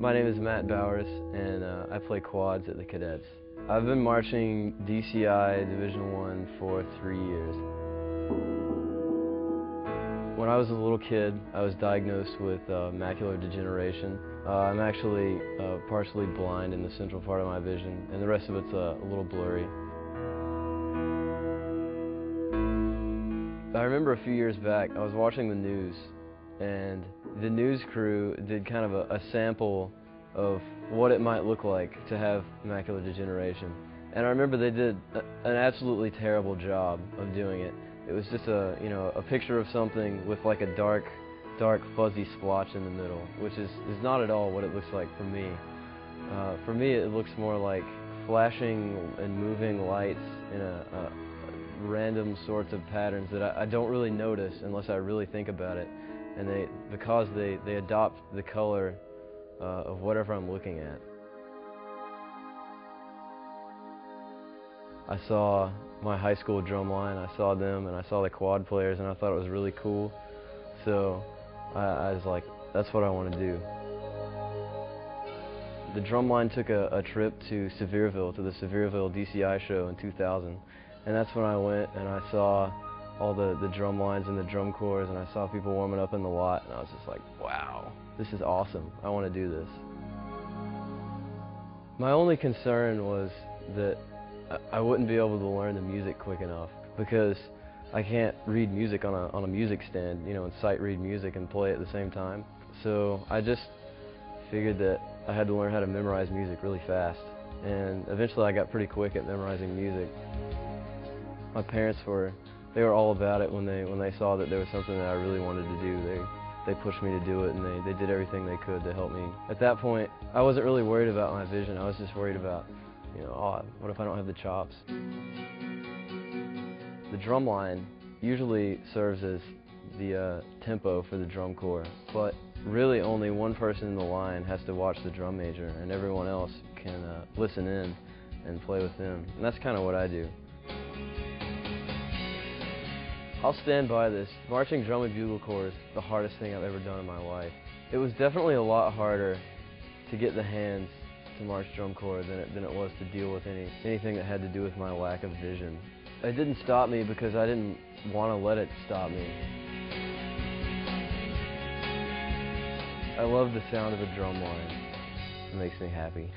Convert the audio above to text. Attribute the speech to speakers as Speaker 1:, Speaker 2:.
Speaker 1: My name is Matt Bowers, and I play quads at the Cadets. I've been marching DCI Division I for 3 years. When I was a little kid, I was diagnosed with macular degeneration. I'm actually partially blind in the central part of my vision, and the rest of it's a little blurry. I remember a few years back, I was watching the news, and the news crew did kind of a sample of what it might look like to have macular degeneration. And I remember they did an absolutely terrible job of doing it. It was just a picture of something with like a dark fuzzy splotch in the middle, which is not at all what it looks like for me. For me, it looks more like flashing and moving lights in a random sorts of patterns that I don't really notice unless I really think about it. And because they adopt the color of whatever I'm looking at. I saw my high school drum line, I saw them, and I saw the quad players, and I thought it was really cool. So I was like, that's what I want to do. The drum line took a trip to Sevierville, to the Sevierville DCI show in 2000. And that's when I went and I saw all the drum lines and the drum corps, and I saw people warming up in the lot, and I was just like, wow, this is awesome. I want to do this. My only concern was that I wouldn't be able to learn the music quick enough, because I can't read music on a music stand, and sight read music and play at the same time. So I just figured that I had to learn how to memorize music really fast, and eventually I got pretty quick at memorizing music. My parents were all about it when they saw that there was something that I really wanted to do. They pushed me to do it, and they did everything they could to help me. At that point, I wasn't really worried about my vision. I was just worried about, oh, what if I don't have the chops? The drum line usually serves as the tempo for the drum corps, but really only one person in the line has to watch the drum major, and everyone else can listen in and play with them. And that's kind of what I do. I'll stand by this. Marching drum and bugle corps is the hardest thing I've ever done in my life. It was definitely a lot harder to get the hands to march drum corps than it was to deal with anything that had to do with my lack of vision. It didn't stop me because I didn't want to let it stop me. I love the sound of a drum line. It makes me happy.